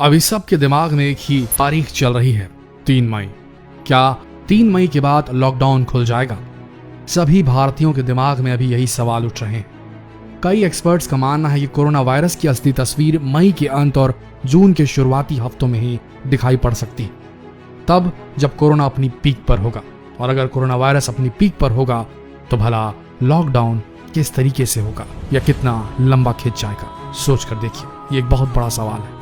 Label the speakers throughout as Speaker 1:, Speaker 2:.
Speaker 1: अभी सबके दिमाग में एक ही तारीख चल रही है, 3 मई। क्या 3 मई के बाद लॉकडाउन खुल जाएगा? सभी भारतीयों के दिमाग में अभी यही सवाल उठ रहे हैं। कई एक्सपर्ट्स का मानना है कि कोरोना वायरस की असली तस्वीर मई के अंत और जून के शुरुआती हफ्तों में ही दिखाई पड़ सकती है, तब जब कोरोना अपनी पीक पर होगा। और अगर कोरोना वायरस अपनी पीक पर होगा तो भला लॉकडाउन किस तरीके से होगा या कितना लंबा खिंच जाएगा? सोच कर देखिए, ये एक बहुत बड़ा सवाल है।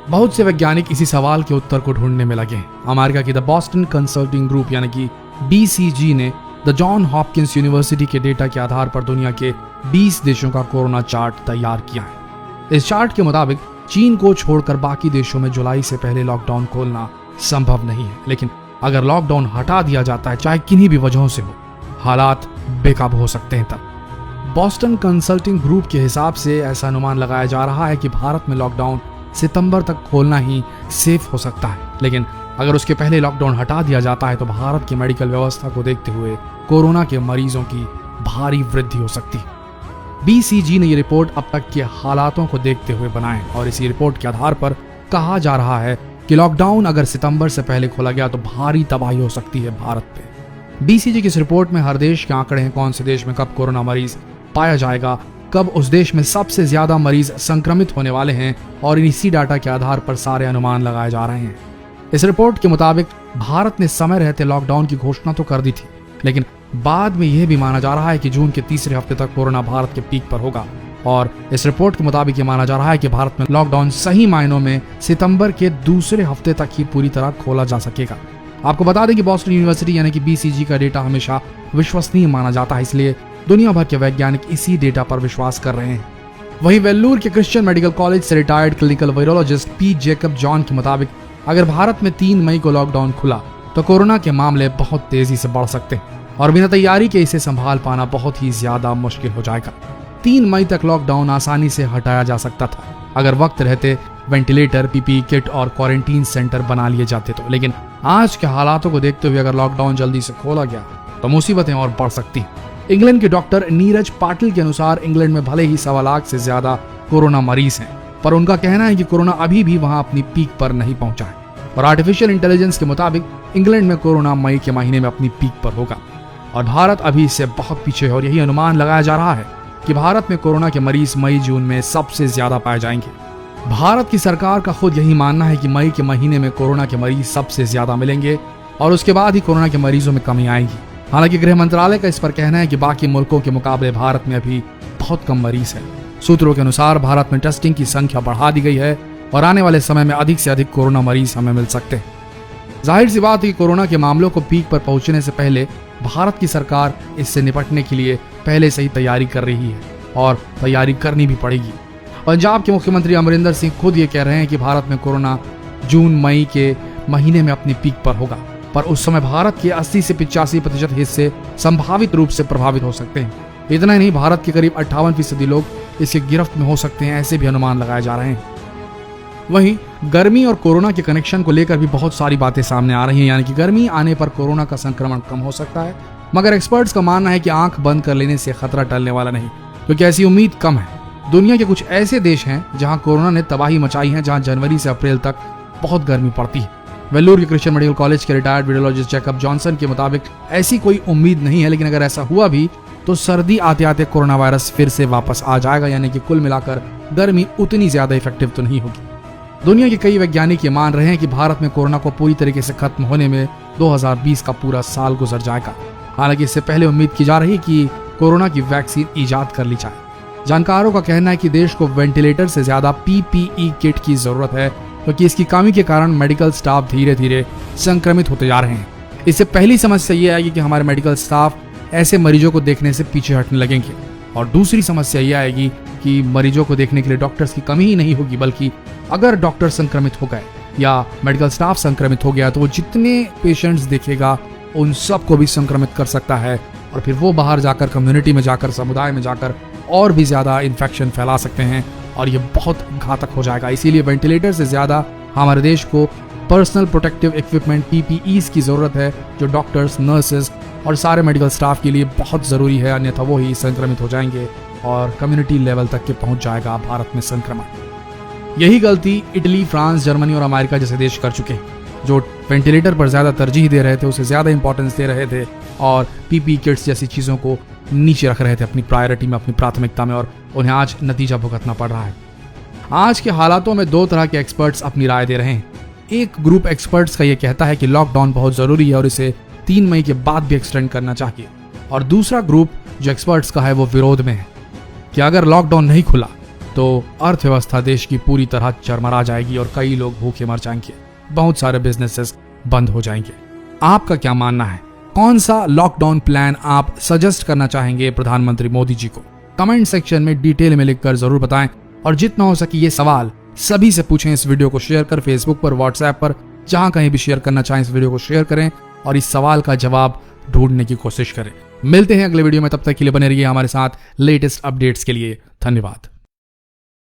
Speaker 1: बहुत से वैज्ञानिक इसी सवाल के उत्तर को ढूंढने में लगे हैं। अमेरिका की द बॉस्टन कंसल्टिंग ग्रुप यानी कि BCG ने द जॉन हॉपकिंस यूनिवर्सिटी के डेटा के आधार पर दुनिया के 20 देशों का कोरोना चार्ट तैयार किया है। इस चार्ट के मुताबिक चीन को छोड़कर बाकी देशों में जुलाई से पहले लॉकडाउन खोलना संभव नहीं है, लेकिन अगर लॉकडाउन हटा दिया जाता है, चाहे किन्हीं भी वजहों से हो, हालात बेकाबू हो सकते हैं। तब बॉस्टन कंसल्टिंग ग्रुप के हिसाब से ऐसा अनुमान लगाया जा रहा है कि भारत में लॉकडाउन सितंबर तक खोलना ही सेफ हो सकता है, लेकिन अगर उसके पहले लॉकडाउन हटा दिया जाता है तो भारत की मेडिकल व्यवस्था को देखते हुए कोरोना के मरीजों की भारी वृद्धि हो सकती है। BCG ने ये रिपोर्ट अब तक के हालातों को देखते हुए बनाए और इसी रिपोर्ट के आधार पर कहा जा रहा है कि लॉकडाउन अगर सितंबर से पहले खोला गया तो भारी तबाही हो सकती है भारत पे। BCG की इस रिपोर्ट में हर देश के आंकड़े हैं, कौन से देश में कब कोरोना मरीज पाया जाएगा, कब उस देश में सबसे ज्यादा मरीज संक्रमित होने वाले हैं, और इसी डाटा के आधार पर सारे अनुमान लगाए जा रहे हैं। इस रिपोर्ट के मुताबिक भारत ने समय रहते लॉकडाउन की घोषणा तो कर दी थी, लेकिन बाद में यह भी माना जा रहा है कि जून के तीसरे हफ्ते तक कोरोना भारत के पीक पर होगा। और इस रिपोर्ट के मुताबिक ये माना जा रहा है कि भारत में लॉकडाउन सही मायनों में सितंबर के दूसरे हफ्ते तक ही पूरी तरह खोला जा सकेगा। आपको बता दें कि बॉस्टन यूनिवर्सिटी यानी कि BCG का डेटा हमेशा विश्वसनीय माना जाता है, इसलिए दुनिया भर के वैज्ञानिक इसी डेटा पर विश्वास कर रहे हैं। वहीं वेल्लूर के क्रिश्चियन मेडिकल कॉलेज से retired clinical virologist P. Jacob John के मुताबिक अगर भारत में 3 मई को लॉकडाउन खुला तो कोरोना के मामले बहुत तेजी से बढ़ सकते हैं और बिना तैयारी के इसे संभाल पाना बहुत ही ज्यादा मुश्किल हो जाएगा। 3 मई तक लॉकडाउन आसानी से हटाया जा सकता था अगर वक्त रहते वेंटिलेटर, PPE किट और क्वारंटीन सेंटर बना लिए जाते तो, लेकिन आज के हालातों को देखते हुए अगर लॉकडाउन जल्दी से खोला गया तो मुसीबतें और बढ़ सकती हैं। इंग्लैंड के डॉक्टर नीरज पाटिल के अनुसार इंग्लैंड में भले ही 1.25 लाख से ज्यादा कोरोना मरीज हैं, पर उनका कहना है कि कोरोना अभी भी वहां अपनी पीक पर नहीं पहुंचा है और आर्टिफिशियल इंटेलिजेंस के मुताबिक इंग्लैंड में कोरोना मई के महीने में अपनी पीक पर होगा और भारत अभी इससे बहुत पीछे है। और यही अनुमान लगाया जा रहा है कि भारत में कोरोना के मरीज मई जून में सबसे ज्यादा पाए जाएंगे। भारत की सरकार का खुद यही मानना है कि मई के महीने में कोरोना के मरीज सबसे ज्यादा मिलेंगे और उसके बाद ही कोरोना के मरीजों में कमी आएगी। हालांकि गृह मंत्रालय का इस पर कहना है कि बाकी मुल्कों के मुकाबले भारत में अभी बहुत कम मरीज हैं। सूत्रों के अनुसार भारत में टेस्टिंग की संख्या बढ़ा दी गई है और आने वाले समय में अधिक से अधिक कोरोना मरीज हमें मिल सकते हैं। जाहिर सी बात है कि कोरोना के मामलों को पीक पर पहुंचने से पहले भारत की सरकार इससे निपटने के लिए पहले से ही तैयारी कर रही है और तैयारी करनी भी पड़ेगी। पंजाब के मुख्यमंत्री अमरिंदर सिंह खुद ये कह रहे हैं कि भारत में कोरोना जून मई के महीने में अपनी पीक पर होगा, पर उस समय भारत के 80 से 85% हिस्से संभावित रूप से प्रभावित हो सकते हैं। इतना ही नहीं, भारत के करीब 58% लोग इसकी गिरफ्त में हो सकते हैं, ऐसे भी अनुमान लगाए जा रहे हैं। वहीं गर्मी और कोरोना के कनेक्शन को लेकर भी बहुत सारी बातें सामने आ रही हैं, यानी कि गर्मी आने पर कोरोना का संक्रमण कम हो सकता है, मगर एक्सपर्ट्स का मानना है कि आंख बंद कर लेने से खतरा टलने वाला नहीं, क्योंकि ऐसी उम्मीद कम है। दुनिया के कुछ ऐसे देश हैं जहां कोरोना ने तबाही मचाई है, जहां जनवरी से अप्रैल तक बहुत गर्मी पड़ती है। वेल्लूर के क्रिश्चियन मेडिकल कॉलेज के रिटायर्ड वायरोलॉजिस्ट जेकब जॉनसन के मुताबिक ऐसी कोई उम्मीद नहीं है, लेकिन अगर ऐसा हुआ भी तो सर्दी आते आते कोरोना वायरस फिर से वापस आ जाएगा, यानी कि कुल मिलाकर गर्मी उतनी ज्यादा इफेक्टिव तो नहीं होगी। दुनिया के कई वैज्ञानिक ये मान रहे हैं कि भारत में कोरोना को पूरी तरीके से खत्म होने में 2020 का पूरा साल गुजर जाएगा। हालांकि इससे पहले उम्मीद की जा रही है कि कोरोना की वैक्सीन ईजाद कर ली जाए। जानकारों का कहना है कि देश को वेंटिलेटर से ज्यादा PPE किट की जरूरत है, क्योंकि इसकी कमी के कारण मेडिकल स्टाफ धीरे धीरे संक्रमित होते जा रहे हैं। इससे पहली समस्या ये आएगी कि हमारे मेडिकल स्टाफ ऐसे मरीजों को देखने से पीछे हटने लगेंगे, और दूसरी समस्या ये आएगी कि मरीजों को देखने के लिए डॉक्टर्स की कमी ही नहीं होगी, बल्कि अगर डॉक्टर संक्रमित हो गए या मेडिकल स्टाफ संक्रमित हो गया तो वो जितने पेशेंट्स देखेगा उन सबको भी संक्रमित कर सकता है और फिर वो बाहर जाकर कम्युनिटी में जाकर, समुदाय में जाकर और भी ज्यादा इन्फेक्शन फैला सकते हैं और ये बहुत घातक हो जाएगा। इसीलिए वेंटिलेटर से ज्यादा हमारे देश को पर्सनल प्रोटेक्टिव इक्विपमेंट PPEs की जरूरत है, जो डॉक्टर्स, नर्सेज और सारे मेडिकल स्टाफ के लिए बहुत जरूरी है, अन्यथा वो ही संक्रमित हो जाएंगे और कम्युनिटी लेवल तक के पहुंच जाएगा भारत में संक्रमण। यही गलती इटली, फ्रांस, जर्मनी और अमेरिका जैसे देश कर चुके हैं, जो वेंटिलेटर पर ज्यादा तरजीह दे रहे थे, उसे ज्यादा इंपॉर्टेंस दे रहे थे और पीपी किट्स जैसी चीजों को नीचे रख रहे थे अपनी प्रायोरिटी में, अपनी प्राथमिकता में, और उन्हें आज नतीजा भुगतना पड़ रहा है। आज के हालातों में दो तरह के एक्सपर्ट्स अपनी राय दे रहे हैं। एक ग्रुप एक्सपर्ट्स का यह कहता है कि लॉकडाउन बहुत जरूरी है और इसे 3 मई के बाद भी एक्सटेंड करना चाहिए, और दूसरा ग्रुप जो एक्सपर्ट्स का है वो विरोध में है कि अगर लॉकडाउन नहीं खुला तो अर्थव्यवस्था देश की पूरी तरह चरमरा जाएगी और कई लोग भूखे मर जाएंगे, बहुत सारे बिजनेसेस बंद हो जाएंगे। आपका क्या मानना है? कौन सा लॉकडाउन प्लान आप सजेस्ट करना चाहेंगे प्रधानमंत्री मोदी जी को? कमेंट सेक्शन में डिटेल में लिखकर जरूर बताएं, और जितना हो सके ये सवाल सभी से पूछें। इस वीडियो को शेयर कर फेसबुक पर, व्हाट्सएप पर, जहां कहीं भी शेयर करना चाहें इस वीडियो को शेयर करें और इस सवाल का जवाब ढूंढने की कोशिश करें। मिलते हैं अगले वीडियो में, तब तक के लिए बने रहिए हमारे साथ लेटेस्ट अपडेट्स के लिए। धन्यवाद।